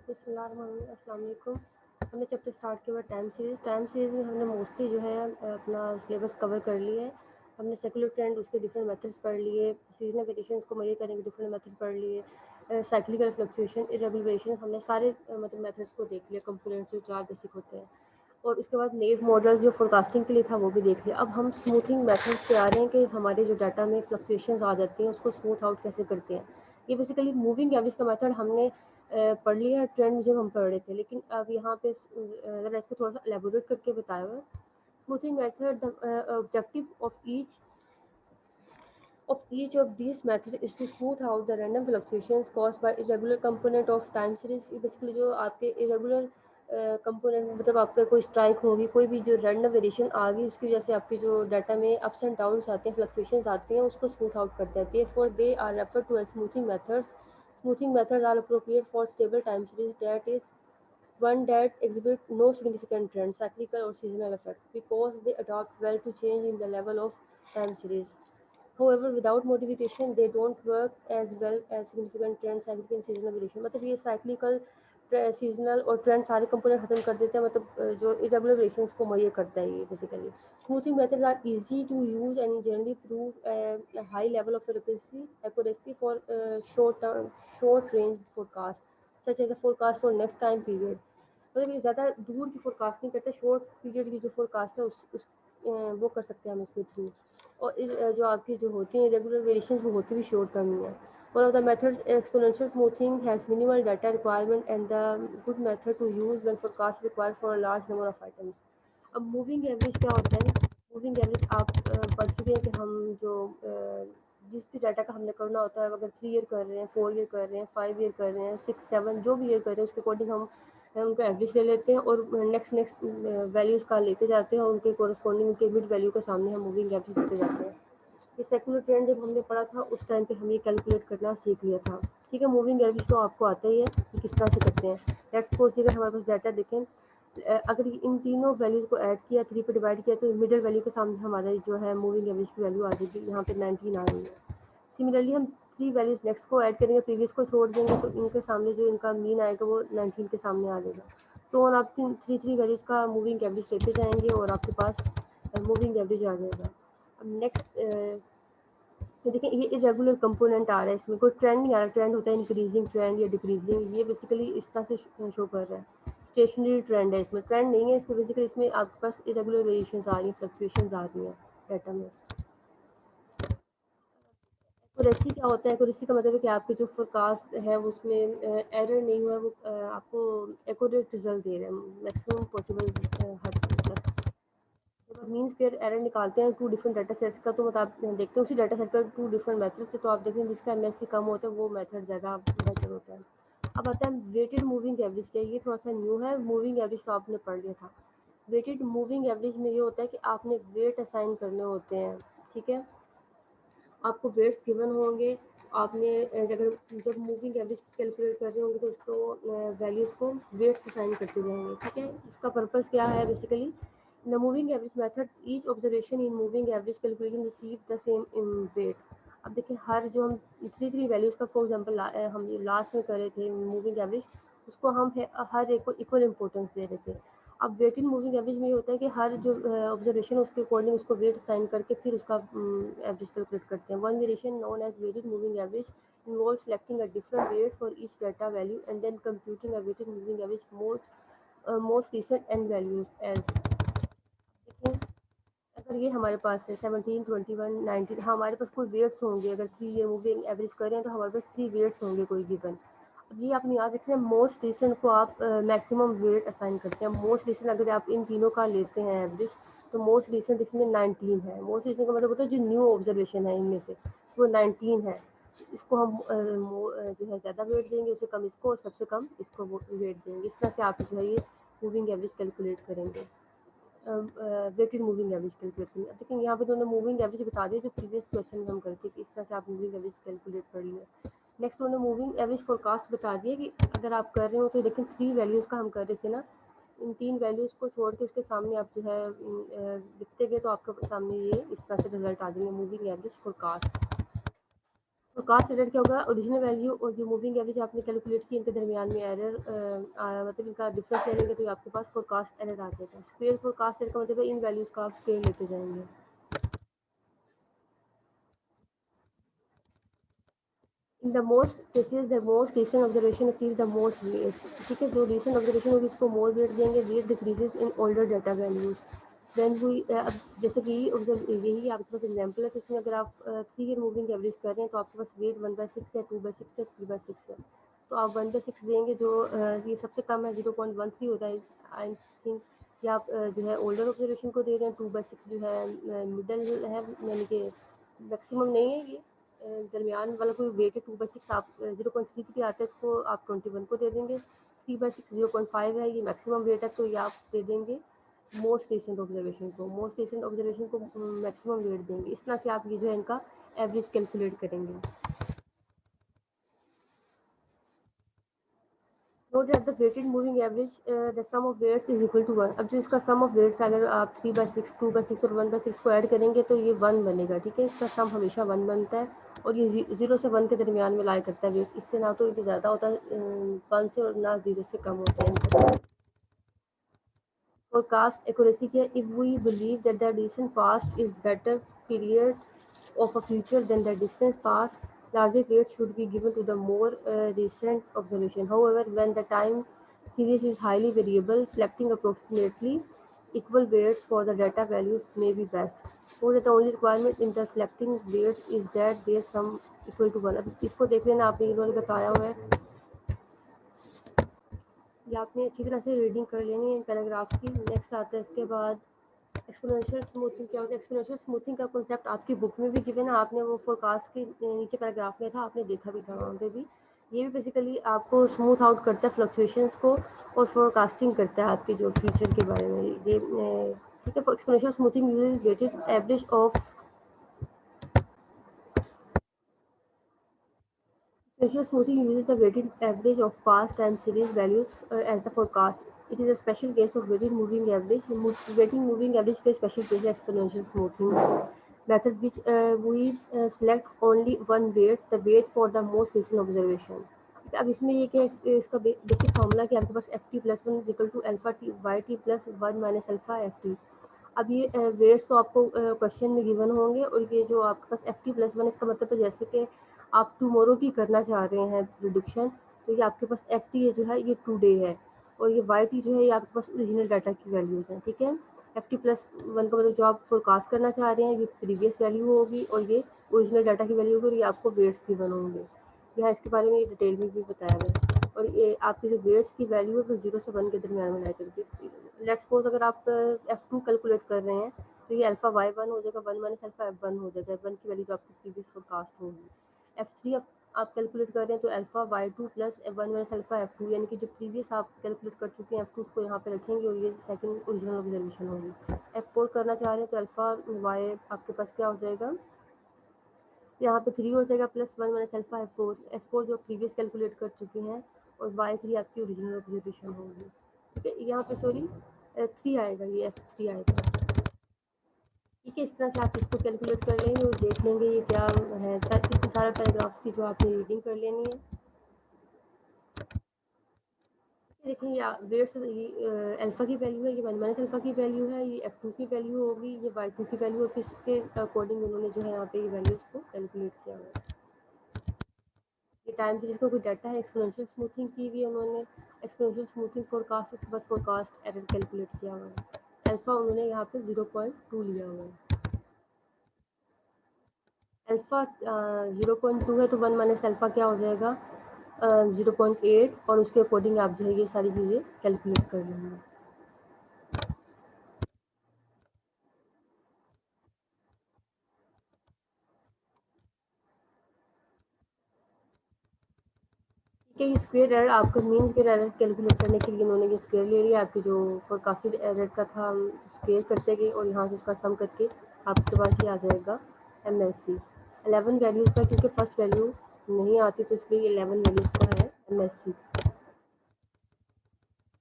अस्सलाम वालेकुम। हमने चैप्टर स्टार्ट किया हुआ टाइम सीरीज़ में हमने मोस्टली जो है अपना सिलेबस कवर कर लिया है। हमने सेकुलर ट्रेंड उसके डिफरेंट मेथड्स पढ़ लिए, सीजनल वेरिएशंस को मेजर करने के डिफरेंट मेथड पढ़ लिए, साइक्लिकल फ्लक्चुएशन, इरेगुलर हमने सारे मतलब मेथड्स को देख लिया, कंपोनेंट्स जो चार बेसिक होते हैं। और उसके बाद नेव मॉडल्स जो फोरकास्टिंग के लिए था वो भी देख लिया। अब हम स्मूथिंग मेथड्स पे आ रहे हैं कि हमारे जो डाटा में फ्लक्चुएशंस आ जाती हैं उसको स्मूथ आउट कैसे करते हैं। ये बेसिकली मूविंग एवरेज का मेथड हमने पढ़ लिया है, ट्रेंड जब हम पढ़ रहे थे, लेकिन अब यहाँ पे ज़रा इसको थोड़ा सा एलेबोरेट करके बताया हुआ है। Smoothing method objective of each of these methods is to smooth out the random fluctuations caused by irregular component of time series। Basically जो आपके irregular कंपोनेंट मतलब आपका कोई स्ट्राइक होगी, कोई भी जो रैंडम वेरिएशन आ गई उसकी वजह से आपके जो डाटा में अप्स एंड डाउन्स आते हैं, फ्लक्चुएशंस आती हैं, उसको स्मूथ आउट कर देती है। For they are refer to as smoothing methods. Smoothing methods are appropriate for stable time series that is one that exhibit no significant trend, cyclical or seasonal effect, because they adapt well to change in the level of time series. However, without modification, they don't work as well as significant trend, significant seasonal variation। मतलब ये cyclical, seasonal और trend सारे component खत्म कर देते हैं, मतलब जो इरेगुलर वेरिएशंस को मुहैया करता है ये basically. Smoothing methods are easy to use and generally prove high level of accuracy for short range forecast such as a forecast for next time period. मतलब ये ज़्यादा दूर की फोरकास्ट नहीं करते, शॉर्ट पीरियड की जो फोरकास्ट है वो कर सकते हैं हम इसके थ्रू। और जो आपकी जो होती हैं रेगुलर वेरिएशंस वो होती भी शॉर्ट टर्म ही है। One of the methods, exponential smoothing, has minimal data requirement and the good method to use when forecast required for a large number of items। अब मूविंग एवरेज क्या होता है? Moving average आप पढ़ चुके हैं कि हम जो जिस भी डाटा का हमने करना होता है, अगर 3 ईयर कर रहे हैं, 4 ईयर कर रहे हैं, 5 ईयर कर रहे हैं, 6 7 जो भी ईयर कर रहे हैं उसके अकॉर्डिंग हम उनका एवरेज ले लेते हैं और नेक्स्ट नेक्स्ट वैल्यूज़ का लेते जाते हैं और उनके कोरस्पॉन्डिंग उनके मिड वैल्यू के सामने हम मूविंग एवरेज लेते जाते हैं। ये सेकुलर ट्रेंड जब हमने पढ़ा था उस टाइम पे हम ये कैलकुलेट करना सीख लिया था। ठीक है, मूविंग एवरेज तो आपको आता ही है कि किस तरह से करते हैं। लेट्स सपोज अगर हमारे पास डाटा देखें, अगर इन तीनों वैल्यूज़ को ऐड किया, 3 पे डिवाइड किया, तो मिडिल वैल्यू के सामने हमारा जो है मूविंग एवरेज की वैल्यू आ जाएगी, यहाँ पे 19 आ रही है। सिमिलरली हम 3 वैल्यूज़ नेक्स्ट को ऐड करेंगे, प्रीवियस को छोड़ देंगे, तो इनके सामने जो इनका मीन आएगा वो 19 के सामने आ जाएगा। तो और आप थ्री वैल्यूज़ का मूविंग एवरेज लेते जाएंगे और आपके पास मूविंग एवरेज आ जाएगा। अब नेक्स्ट तो देखिए ये इरेगुलर कंपोनेंट आ रहा है, इसमें कोई ट्रेंड नहीं आ रहा। ट्रेंड होता है इंक्रीजिंग ट्रेंड या डिक्रीजिंग, ये बेसिकली इस तरह से शो कर रहा है। स्टेशनरी ट्रेंड है, इसमें ट्रेंड नहीं है, इसमें बेसिकली इसमें आपके पास इरेगुलर वेरिएशंस आ रही हैं, फ्लक्चुएशंस आ रही हैं डाटा में। एक्यूरेसी क्या होता है? एक्यूरेसी का मतलब है कि आपके जो फोरकास्ट है उसमें एरर नहीं हुआ, वो आपको एक्यूरेट रिजल्ट दे रहे हैं मैक्सिमम पॉसिबल हद तक। जब आप मीन स्क्वायर एरर निकालते हैं टू डिफरेंट डाटा सेट्स का, तो मतलब आप देखते हैं उसी डाटा सेट का टू डिफरेंट मेथड से, तो आप देखें जिसका एमएससी कम होता है वो मेथड ज़्यादा बेटर होता है। अब आता है वेटेड मूविंग एवरेज का, ये थोड़ा सा न्यू है। मूविंग एवरेज तो आपने पढ़ लिया था। वेटेड मूविंग एवरेज में ये होता है कि आपने वेट असाइन करने होते हैं। ठीक है, आपको वेट्स गिवन होंगे, आपने अगर जब मूविंग एवरेज कैलकुलेट कर रहे होंगे तो उसको वैल्यूज़ को वेट्स असाइन करते जाएंगे। ठीक है, इसका पर्पस क्या है basically? The moving average method, each observation in moving average calculation receive the same in weight. अब देखिए हर जो हम थ्री वैल्यूज़ का फॉर एग्जांपल हम लास्ट में कर रहे थे मूविंग एवरेज, उसको हम हर एक को इक्वल इंपॉर्टेंस दे रहे थे। अब वेटेड मूविंग एवरेज में ये होता है कि हर जो ऑब्जर्वेशन है उसके अकॉर्डिंग उसको वेट असाइन करके फिर उसका एवरेज कैलकुलेट करते हैं। One variation known as weighted moving average involves selecting a different weights for each data value and then computing a weighted moving average most recent n values as। देखिए अगर ये हमारे पास है 17 21 19, हमारे पास कोई वेट्स होंगे, अगर 3 ईयर मूविंग एवरेज करें तो हमारे पास 3 वेट्स होंगे कोई गिवन। अब ये आपने याद रखना है, मोस्ट रिसेंट को आप मैक्सिमम वेट असाइन करते हैं। मोस्ट रिसेंट अगर आप इन तीनों का लेते हैं एवरेज, तो मोस्ट रिसेंट इसमें 19 है। मोस्ट रिसेंट का मतलब होता है जो न्यू ऑब्जर्वेशन है इनमें से वो 19 है। इसको हम जो है ज़्यादा वेट देंगे, उससे कम इसको, और सबसे कम इसको वेट देंगे। इस तरह से आप जो है ये मूविंग एवरेज कैलकुलेट करेंगे, वेटेड मूविंग एवरेज कैलकुलेट करेंगे। अब देखिए यहाँ पे दोनों मूविंग एवरेज बता दिए जो प्रीवियस क्वेश्चन में हम करते कि इस तरह से आप मूविंग एवरेज कैलकुलेट कर लिए। नेक्स्ट उन्होंने मूविंग एवरेज फोरकास्ट बता दिया कि अगर आप कर रहे हो तो देखिए 3 वैल्यूज़ का हम कर रहे थे ना, इन 3 वैल्यूज़ को छोड़ के उसके सामने आप जो है लिखते गए तो आपके सामने ये इस तरह से रिजल्ट आ जाएंगे मूविंग एवरेज फोरकास्ट। तो कास्ट एरर क्या होगा, ओरिजिनल वैल्यू और जो मूविंग एवरेज आपने कैलकुलेट की इनके दरमियान में एरर मतलब इनका डिफरेंस ले लेंगे तो आपके पास फोरकास्ट एरर आ जाएगा। स्क्वेयर फोरकास्ट एरर का मतलब है इन वैल्यूज का आप स्क्वेयर लेते जाएंगे। In the most cases the most recent observation is the most weight, ठीक है, जो रिसेंट ऑब्जर्वेशन होगी इसको मोर वेट देंगे। Weight decreases in older data values then we, अब जैसे कि यही आपके पास एग्जाम्पल है, तो इसमें अगर आप 3 ईयर मूविंग एवरेज कर रहे हैं तो आपके पास वेट 1/6 है, 2/6 है, 3/6 है। तो आप 1/6 देंगे जो ये सबसे कम है 0.13 होता है आई थिंक। या आप जो है ओल्डर ऑब्जर्वेशन को दे रहे हैं, 2/6 जो है मिडल है, यानी कि मैक्सिमम नहीं है ये, दरमियान वाला कोई वेट है। 2/6 आप 0.33 आता है, इसको आप 21 को दे देंगे। 3/6 0.5 है, ये मैक्सिमम वेट है, तो ये आप दे देंगे मोस्ट रिसेंट ऑब्जर्वेशन को। मोस्ट रिसेंट ऑब्जर्वेशन को मैक्सिमम वेट देंगे। इस तरह से आप ये जो है इनका एवरेज कैलकुलेट करेंगे। Note that the weighted moving average the sum of weights is equal to 1। अब जो इसका सम ऑफ वेट्स अगर आप 3/6 2/6 और 1/6 को ऐड करेंगे तो ये 1 बनेगा, ठीक है। इसका सम हमेशा 1 बनता है और ये 0 से 1 के दरमियान में लाई करता है वेट। इससे ना तो ये ज़्यादा होता है 1 से, और ना 0 से कम होता है। Forecast accuracy here, if we believe that the recent past is better period of a future than the distant past, larger weight should be given to the more recent observation. However, when the time series is highly variable, selecting approximately equal weights for the data values may be best. So that the only requirement in the selecting weights is that their sum equal to 1. अब इसको देख लेना, आपने इन्होंने बताया हुआ है, ये आपने अच्छी तरह से रीडिंग कर लेनी है पैराग्राफ्स की। नेक्स्ट आता है इसके बाद एक्सपोनेंशियल स्मूथिंग। क्या होता है एक्सपोनेंशियल स्मूथिंग का कॉन्सेप्ट आपकी बुक में भी गिवन है, आपने वो फोरकास्ट के नीचे पैराग्राफ में था, आपने देखा भी था वहाँ पे भी। ये भी बेसिकली आपको स्मूथ आउट करता है फ्लक्चुएशंस को और फोरकास्टिंग करता है आपके जो फ्यूचर के बारे में। ये ठीक है। Exponential smoothing uses weighted average of Special smoothing uses the weighted average of past time series values as the forecast. It is a special case of weighted moving average. Weighted moving average का special case है exponential smoothing method, which we select only one weight, the weight for the most recent observation. अब इसमें ये क्या है, इसका basic formula कि आपके पास F T plus one equal to alpha T Y T plus one minus alpha F T. अब ये वेट्स तो आपको क्वेश्चन में गिवन होंगे, और ये जो आपके पास एफ टी प्लस वन, इसका मतलब है जैसे कि आप टुमारो की करना चाह रहे हैं प्रिडिक्शन, तो ये आपके पास एफ टी जो है ये टुडे है, और ये वाई टी जो है ये आपके पास ओरिजिनल डाटा की वैल्यूज है, ठीक है। एफ टी प्लस वन का मतलब जो आप फोरकास्ट करना चाह रहे हैं ये प्रीवियस वैल्यू होगी, और ये ओरिजिनल डाटा की वैल्यू होगी, और ये आपको वेट्स गिवन होंगे। यहाँ इसके बारे में ये डिटेल में भी बताया गया है। और ये आपकी जो वेट्स की वैल्यू है वो 0 से 1 के दरमियान में लाई करती है। लेट्स सपोज अगर आप F2 कैलकुलेट कर रहे हैं तो ये अल्फा y1 हो जाएगा, 1 माइनस अल्फा f1 हो जाएगा। f1 की वैल्यू जो आपकी प्रीवियस फोरकास्ट होगी। F3 आप कैलकुलेट कर रहे हैं तो alpha y2 plus 1 minus alpha f2, यानी कि जो प्रीवियस आप कैलकुलेट कर चुके हैं F2 उसको यहाँ पे रखेंगे, और ये सेकंड ओरिजिनल ऑब्जर्वेशन होगी। F4 करना चाह रहे हैं तो अल्फा y आपके पास क्या हो जाएगा, यहाँ पे 3 हो जाएगा plus 1 minus alpha F four जो प्रीवियस कैलकुलेट कर चुके हैं, और y3 आपकी ओरिजिनल ऑब्जर्वेशन होगी, ठीक है। यहाँ पे सॉरी 3 आएगा, ये F3 आएगा, ठीक है। इस तरह से आप इसको कैलकुलेट कर लेंगे और देख लेंगे ये क्या है। सारे पैराग्राफ्स की जो आपने रीडिंग कर लेनी है। देखिए ये वेट्स, ये अल्फा की वैल्यू है, ये 1 माइनस अल्फा की वैल्यू है, ये F2 की वैल्यू होगी, ये y2 की वैल्यू होगी। इसके अकॉर्डिंग उन्होंने जो है यहाँ पे ये वैल्यूज को कैलकुलेट किया हुआ है। ये टाइम सीरीज का कोई डाटा है, एक्सपोनेंशियल स्मूथिंग की हुई है उन्होंने। एक्सपोनेंशियल स्मूथिंग फोरकास्ट के बाद फोरकास्ट एरर कैलकुलेट किया हुआ है। अल्फा उन्होंने यहाँ पे 0.2 लिया हुआ है। अल्फा 0.2 है तो 1 माइनस अल्फा क्या हो जाएगा 0.8, और उसके अकॉर्डिंग आप जो है ये सारी चीज़ें कैलकुलेट कर लेंगे। ठीक है। ये स्क्वायर एरर आपका मीन स्क्वायर एरर कैलकुलेट करने के लिए इन्होंने ये स्क्वायर ले लिया, आपकी जो फोरकास्टेड एरर का था हम स्क्वायर करते गए, और यहाँ से उसका सम करके आपके पास ये आ जाएगा MSC 11 वैल्यूज़ का, क्योंकि फर्स्ट वैल्यू नहीं आती तो इसलिए 11 वैल्यूज़ का है MSC।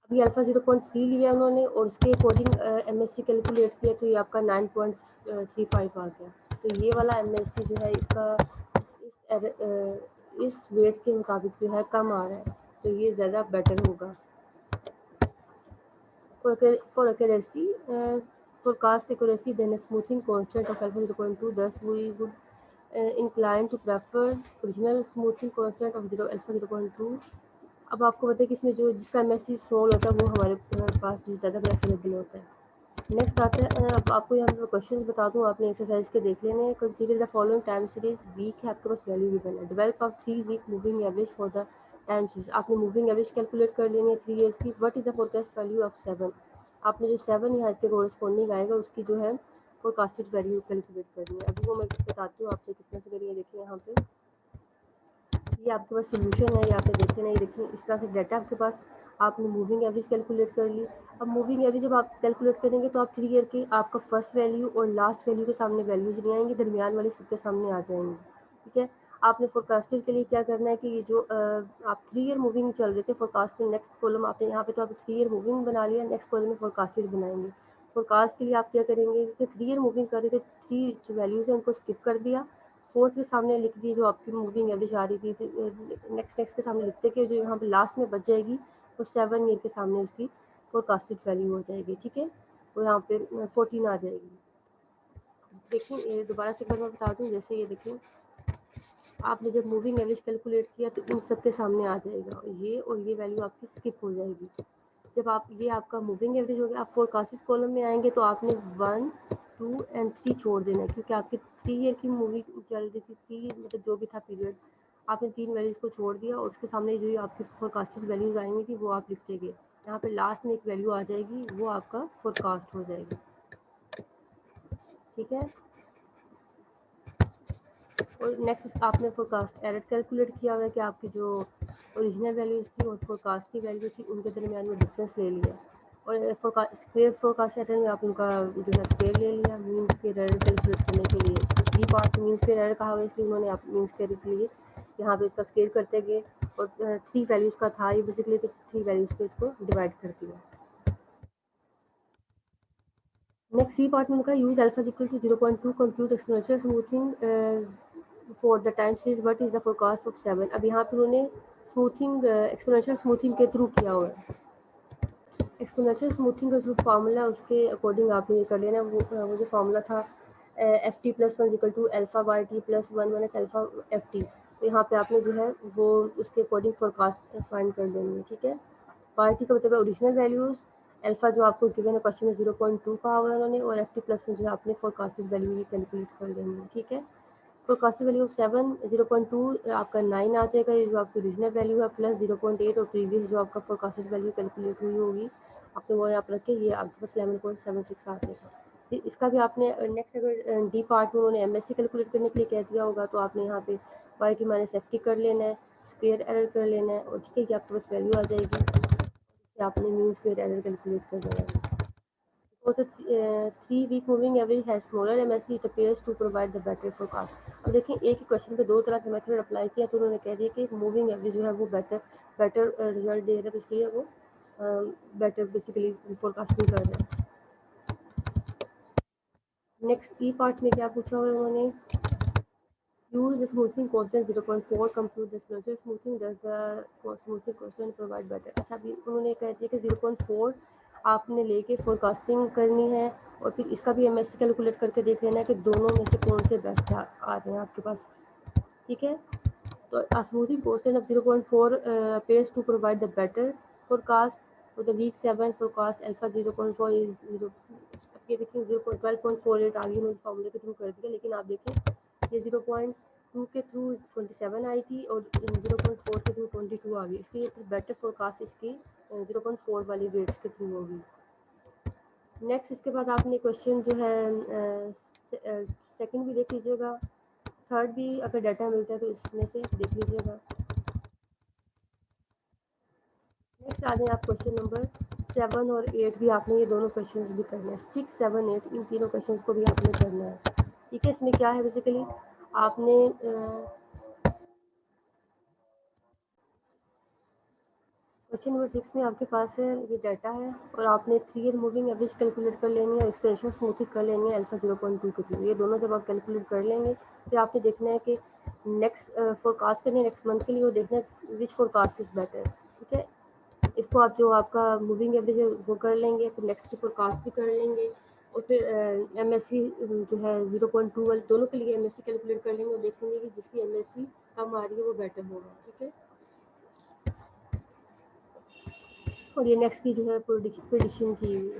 अभी अल्फा 0.3 लिया उन्होंने, और उसके अकॉर्डिंग MSC कैलकुलेट किया तो ये आपका 9.35 आ गया। तो ये वाला MSC जो है इसका इस वेट के मुताबिक जो है कम आ रहा है, तो ये ज़्यादा बेटर होगा। For accuracy, forecast accuracy, then a smoothing constant of alpha 0.2. Thus, we would inclined to prefer original smoothing constant of 0 alpha 0.2. अब आपको पता है कि इसमें जो जिसका एमएससी सोल्व होता है वो हमारे पास जो ज़्यादा प्रेफरेबल होता है। नेक्स्ट आता है, अब आपको यहाँ पर क्वेश्चन बता दूँ, आपने एक्सरसाइज के देख लेने हैं। Consider the following time series week है, आपके पास वैल्यू गिवन है। Develop of 3 week moving average for the time series. आपने मूविंग एवरेज कैलकुलेट कर लेनी है 3 ईयर्स की। What is the forecast value of 7? आपने जो 7 यहाँ इसके कोरस्पॉन्डिंग आएगा उसकी जो है फोरकास्टेड वैल्यू कैलकुलेट करनी है। अभी वो मैं बताती हूँ आपसे किस तरह से करिए। देखिए यहाँ पे ये आपके पास सोल्यूशन है, यहाँ पे देखते नहीं, देखिए इस तरह से डाटा आपके पास, आपने मूविंग एवरेज कैलकुलेट कर ली। अब मूविंग एवरेज जब आप कैलकुलेट करेंगे तो आप 3 ईयर की आपका फर्स्ट वैल्यू और लास्ट वैल्यू के सामने वैल्यूज नहीं आएंगी, दरमियान वाली सबके सामने आ जाएंगी। ठीक है, आपने फोरकास्टेड के लिए क्या करना है कि ये जो आप 3 ईयर मूविंग चल रहे थे फोरकास्ट में, नेक्स्ट कॉलम आपने यहाँ पे तो आप 3 ईयर मूविंग बना लिया, नेक्स्ट कॉलम में फोरकास्टेड बनाएंगे। फोरकास्ट के लिए आप क्या करेंगे कि 3 ईयर मूविंग कर रहे थे, 3 जो वैल्यूज है उनको स्किप कर दिया, फोर्थ के सामने लिख दी जो आपकी मूविंग एवरेज आ रही थी, नेक्स्ट के सामने लिखते कि जो यहाँ पे लास्ट में बच जाएगी वो 7 ईयर के सामने उसकी फोरकास्टेड वैल्यू हो जाएगी। ठीक है, वो यहाँ पे 14 आ जाएगी। देखिए ये दोबारा से मैं बता दूँ, जैसे ये देखिए आपने जब मूविंग एवरेज कैलकुलेट किया तो इन सब के सामने आ जाएगा ये, और ये वैल्यू आपकी स्किप हो जाएगी। जब आप ये आपका मूविंग एवरेज हो गया, आप फोरकास्टेड कॉलम में आएंगे तो आपने 1, 2 एंड 3 छोड़ देना है, क्योंकि आपकी 3 ईयर की मूवी चल रही थी, 3 मतलब जो भी था पीरियड, आपने 3 वैल्यूज को छोड़ दिया और उसके सामने जो आपकी फोरकास्टेड वैल्यूज आएंगी थी वो आप लिखते गए। यहाँ पे लास्ट में एक वैल्यू आ जाएगी, वो आपका फोरकास्ट हो जाएगी। ठीक है, और नेक्स्ट आपने फोरकास्ट एरर कैलकुलेट किया हुआ है कि आपकी जो ओरिजिनल वैल्यूज थी और फोरकास्ट की वैल्यू थी उनके दरमियान में डिफरेंस ले लिया, और फोरकास्ट एरर में आप उनका जो है स्क्वायर ले लिया मीन स्क्वायर एरर कैलकुलेट करने के लिए। ये पार्ट मीन स्क्वायर एरर कहा हुआ, इसलिए उन्होंने आप मीन स्क्वायर के लिए यहाँ पे इसका स्क्वायर करते गए, और 3 वैल्यूज़ का था ये बेसिकली, तो 3 वैल्यूज़ को इसको डिवाइड कर दिया। नेक्स्ट सी पार्ट में उनका use alpha equal to 0.2 compute exponential smoothing for the time series what is the forecast of 7। अब यहाँ पे उन्होंने स्मूथिंग एक्सपोनेंशियल स्मूथिंग के थ्रू किया हुआ है। एक्सपोनेंशियल स्मूथिंग का जो फार्मूला उसके अकॉर्डिंग आपने ये कर लेना, वो जो फार्मूला था F T plus 1 equal to alpha Y T plus 1 minus alpha F T. तो यहाँ पे आपने जो है वो उसके अकॉर्डिंग फोरकास्ट फाइंड कर लेनी है। ठीक है, वाई टी का मतलब है ओरिजिनल वैल्यूज, एल्फा जो आपको गिवन है क्वेश्चन में 0.2 कहा हुआ है उन्होंने, और एफ टी प्लस में जो है आपने फोरकास्टेड वैल्यू ये कैलकुलेट कर लेनी है। ठीक है, फोरकास्टेड वैल्यू ऑफ 7 0.2 आपका 9 आ जाएगा, ये जो आपकी ओरिजिनल वैल्यू है, प्लस 0.8 और प्रीवियस जो आपका फोरकास्टेड वैल्यू कैलकुलेट हुई होगी आपने वो यहाँ पर रखे, ये आपके पास 11.76 आ जाएगा। फिर इसका भी आपने नेक्स्ट अगर डी पार्ट में उन्होंने एमएससी कैलकुलेट करने के लिए कह दिया होगा तो आपने यहाँ पे Y T minus F T कर लेना है, स्क्वायर एरर कर लेना है, और ठीक है कि आपके पास वैल्यू आ जाएगी, आपने मीन स्क्वायर एरर कैलकुलेट कर देना है। Because the 3-week moving average has smaller MSE, it appears to provide the better forecast. अब देखिए एक ही क्वेश्चन पे दो तरह के मेथड अप्लाई किया तो उन्होंने कह दिया कि मूविंग एवरेज जो है वो बेटर रिजल्ट दे रहा है, तो इसलिए वो बेटर बेसिकली फोरकास्टिंग कर रहे हैं। नेक्स्ट ई पार्ट में क्या पूछा हुआ है उन्होंने, use the smoothing constant 0.4 compute the slower smoothing, does the smoothing constant provide better। अच्छा अभी उन्होंने कह दिया कि 0.4 आपने लेके फोरकास्टिंग करनी है, और फिर इसका भी एमएससी कैलकुलेट करके देख लेना है कि दोनों में से कौन से बेस्ट आ रहे हैं आपके पास। ठीक है, तो smoothing constant of 0.4 appears to provide the better forecast for the week 7 forecast alpha 0.4 is 0। ये देखिए 0.12.48 आगे उन्होंने फॉर्मूले के थ्रू कर दिया, लेकिन आप देखिए ये 0.2 के थ्रू 27 आई थी और 0.4 के थ्रू 22 आ गई, इसलिए फिर बेटर फोरकास्ट इसकी 0.4 वाली रेट्स के थ्रू होगी। नेक्स्ट इसके बाद आपने क्वेश्चन जो है सेकंड भी देख लीजिएगा, थर्ड भी अगर डाटा मिलता है तो इसमें से देख लीजिएगा। नेक्स्ट आ जाए आप क्वेश्चन नंबर 7 और 8 भी आपने ये दोनों क्वेश्चंस भी करना है, 6, 7, 8 इन तीनों क्वेश्चंस को भी आपने करना है। ठीक है, इसमें क्या है बेसिकली आपने क्वेश्चन नंबर 6 में आपके पास है ये डाटा है, और आपने 3 ईयर मूविंग एवरेज कैलकुलेट कर लेनी है, एक्सप्रेशन स्मूथिंग कर लेनी है अल्फा 0.2 के थ्रू। ये दोनों जब आप कैलकुलेट कर लेंगे फिर आपने देखना है कि नेक्स्ट फोरकास्ट करने नेक्स्ट मंथ के लिए, वो देखना विच फोरकास्ट इज बेटर, ठीक है। इसको आप जो आपका मूविंग एवरेज है वो कर लेंगे, फिर नेक्स्ट की फोरकास्ट भी कर लेंगे, और फिर एमएससी जो है 0.2 वाले दोनों के लिए एमएससी कैलकुलेट कर लेंगे और देखेंगे कि जिसकी एमएससी कम आ रही है वो बेटर होगा, ठीक है। और ये नेक्स्ट की जो है प्रेडिक्शन की हुई है।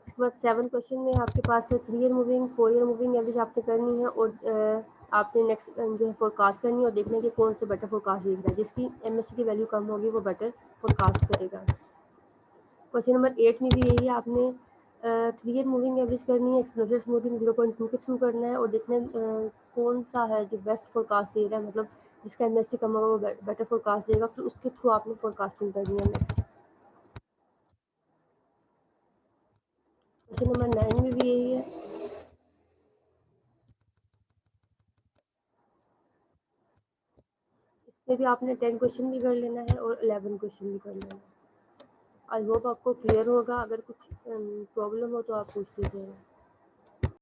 उसके बाद 7 क्वेश्चन में आपके पास है 3 year moving, 4 year moving average आपने करनी है, और आपने नेक्स्ट जो है फोरकास्ट करनी है और देखना है कि कौन से बेटर फोरकास्ट देख रहा है, जिसकी एमएससी की वैल्यू कम होगी वो बेटर फोरकास्ट करेगा। क्वेश्चन नंबर 8 में भी यही है, आपने 3 ईयर मूविंग एवरेज करनी है, एक्सप्लोजर स्मूथिंग 0.2 के थ्रू करना है और देखना है कौन सा है जो बेस्ट फोरकास्ट दे रहा है, मतलब जिसका एमएससी कम होगा वो बेटर फोरकास्ट देगा, फिर उसके थ्रू आपने फोरकास्टिंग करनी है नेक्स्ट। क्वेश्चन नंबर 9 में भी यही है, इसमें भी आपने 10 क्वेश्चन भी कर लेना है और 11 क्वेश्चन भी कर लेना है। आई होप आपको क्लियर होगा, अगर कुछ प्रॉब्लम हो तो आप पूछ लीजिएगा।